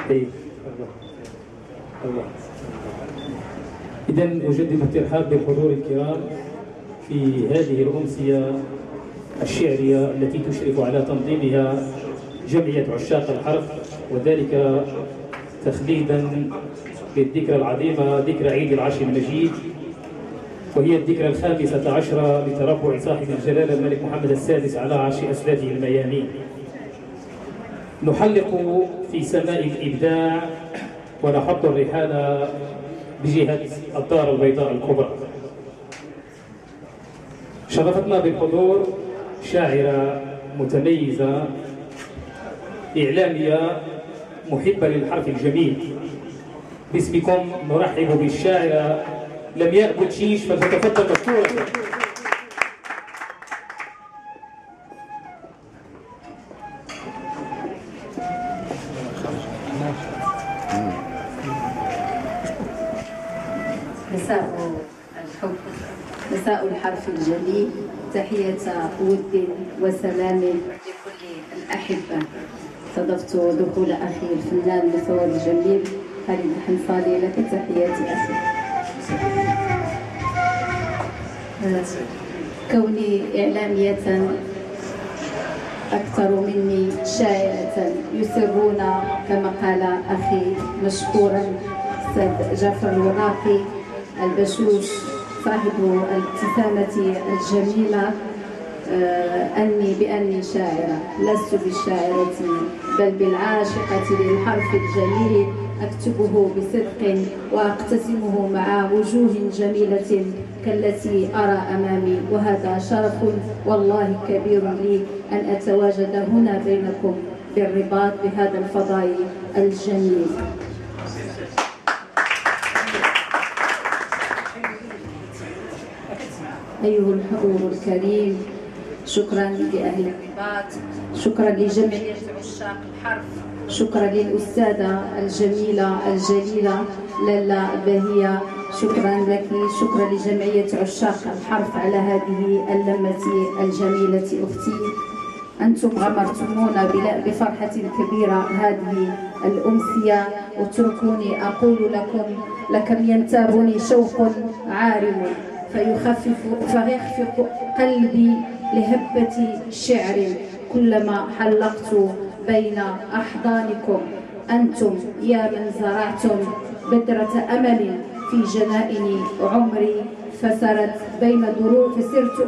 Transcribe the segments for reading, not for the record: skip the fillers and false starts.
طيب. إذن أجدد الترحاب بالحضور الكرام في هذه الأمسية الشعرية التي تشرف على تنظيمها جمعية عشاق الحرف، وذلك تخليدا للذكرى العظيمة ذكرى عيد العشر المجيد، وهي الذكرى 15 لتربع صاحب الجلالة الملك محمد السادس على عرش أسلاته الميامين. نحلق في سماء الإبداع ونحط الرحال بجهة الدار البيضاء الكبرى. شرفتنا بالحضور شاعرة متميزة إعلامية محبة للحرف الجميل. باسمكم نرحب بالشاعرة لمياء بوتشيش، فلتتفضل مشكورة. مساء الحب، مساء الحرف الجميل، تحية ود وسلام لكل الأحبة. صدفت دخول أخي الفنان الفواد الجميل خالد الحنصالي، لك تحياتي أخي. كوني إعلامية أكثر مني شاعرة يسرون كما قال أخي مشكورا أستاذ جعفر الوراقي البشوش صاحب الابتسامة الجميلة، بأني شاعرة. لست بالشاعرة بل بالعاشقة للحرف الجميل، أكتبه بصدق وأقتسمه مع وجوه جميلة كالتي أرى أمامي، وهذا شرف والله كبير لي أن أتواجد هنا بينكم بالرباط بهذا الفضاء الجميل. أيها الحضور الكريم، شكرا لأهل الرباط، شكرا لجمعية عشاق الحرف، شكرا للأستاذة الجميلة الجليلة لالا بهية، شكرا لك، شكرا لجمعية عشاق الحرف على هذه اللمة الجميلة أختي. أنتم غمرتمونا بفرحة كبيرة هذه الأمسية، اتركوني أقول لكم ينتابني شوق عارم فيخفق قلبي لهبة شعر كلما حلقت بين أحضانكم. أنتم يا من زرعتم بذرة أمل في جنائن عمري، فسرت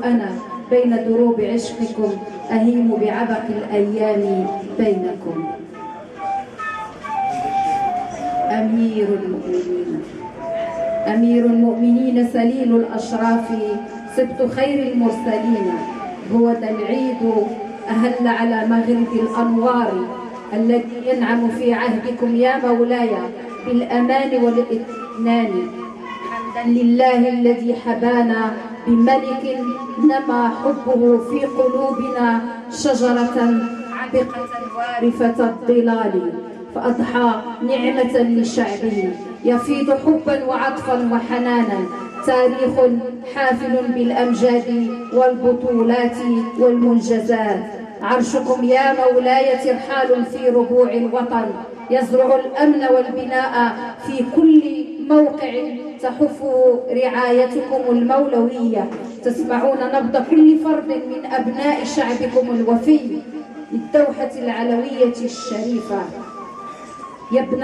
أنا بين دروب عشقكم، أهيم بعبق الأيام بينكم. أمير المؤمنين سليل الأشراف، سبط خير المرسلين، هو ذا العيد أهل على مغرب الأنوار، الذي ينعم في عهدكم يا مولاي بالأمان والإطمئنان. حمدا لله الذي حبانا بملك نما حبه في قلوبنا شجرة عبقة وارفة الظلال، فأضحى نعمة لشعبه يفيض حبا وعطفا وحنانا، تاريخ حافل بالأمجاد والبطولات والمنجزات. عرشكم يا مولاي ترحال في ربوع الوطن، يزرع الأمن والبناء في كل موقع تحفه رعايتكم المولوية. تسمعون نبض كل فرد من أبناء شعبكم الوفي للدوحة العلوية الشريفة. يا ابن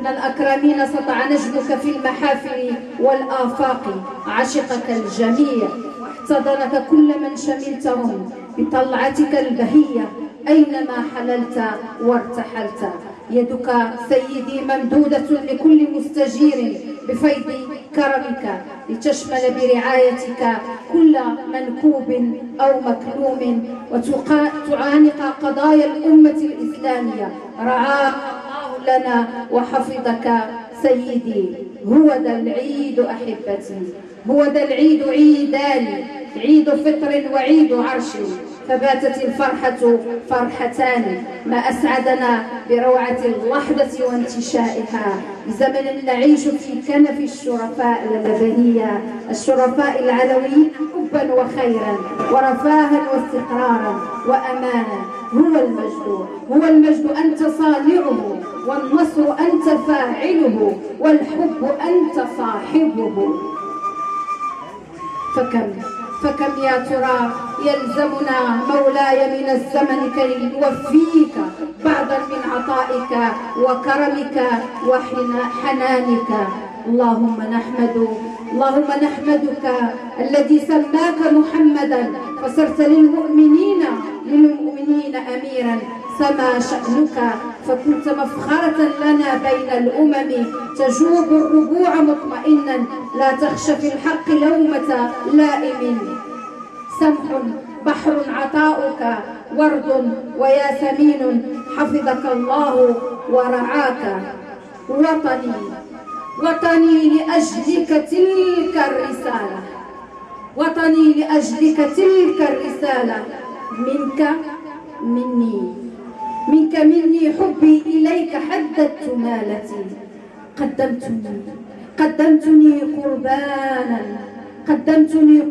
الأكرمين سطع نجمك في المحافل والآفاق، عشقك الجميع واحتضنك كل من شملتهم بطلعتك البهية أينما حللت وارتحلت. يدك سيدي ممدودة لكل مستجير بفيض كرمك، لتشمل برعايتك كل منكوب أو مكلوم، وتعانق قضايا الأمة الإسلامية. رعاك الله لنا وحفظك سيدي. هو ذا العيد أحبتي، هو ذا العيد عيدان، عيد فطر وعيد عرش، فباتت الفرحة فرحتان. ما أسعدنا بروعة اللحظة وانتشائها، بزمن نعيش في كنف الشرفاء اللبنية، الشرفاء العلويين حبا وخيرا ورفاها واستقرارا وأمانا. هو المجد أنت صانعه، والنصر أنت فاعله، والحب أنت صاحبه. فكم يا ترى يلزمنا مولاي من الزمن كي نوفيك بعضا من عطائك وكرمك وحنانك. اللهم نحمدك الذي سماك محمدا فصرت للمؤمنين أميرا، سما شأنك فكنت مفخرة لنا بين الأمم، تجوب الربوع مطمئنا لا تخشى في الحق لومة لائم. سمح بحر عطاؤك ورد وياسمين، حفظك الله ورعاك. وطني لأجلك تلك الرسالة، منك مني حبي إليك حددت مالتي. قدمتني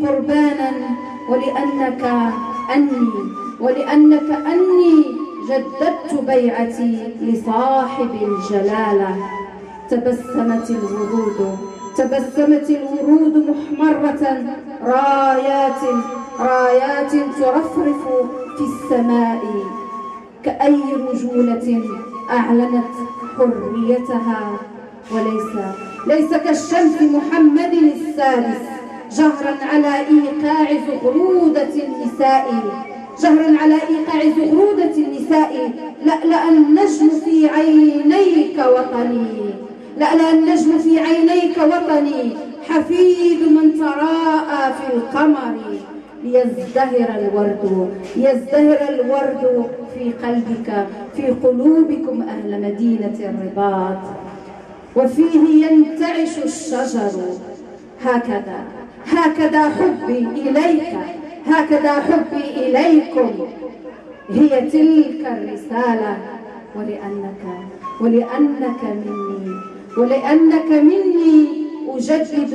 قربانا ولأنك أني جددت بيعتي لصاحب الجلالة. تبسمت الورود محمرة، رايات ترفرف في السماء، كأي رجولة أعلنت حريتها. ليس كالشمس محمد السادس، جهرا على إيقاع زغرودة النساء، لألأ النجم في عينيك وطني، حفيد من تراءى في القمر. ليزدهر الورد في قلبك، في قلوبكم أهل مدينة الرباط، وفيه ينتعش الشجر. هكذا حبي إليكم، هي تلك الرسالة. ولأنك مني أجدد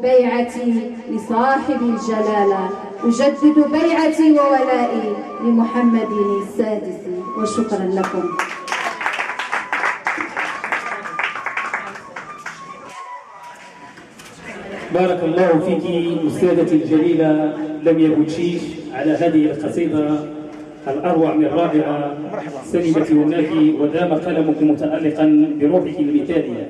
بيعتي لصاحب الجلالة، أجدد بيعتي وولائي لمحمد السادس. وشكرا لكم. بارك الله فيك أستاذتي الجليلة لميا بوتشيش على هذه القصيدة الأروع من رائعة. سلمت يمناك ودام قلمك متألقا بروحك المثالية.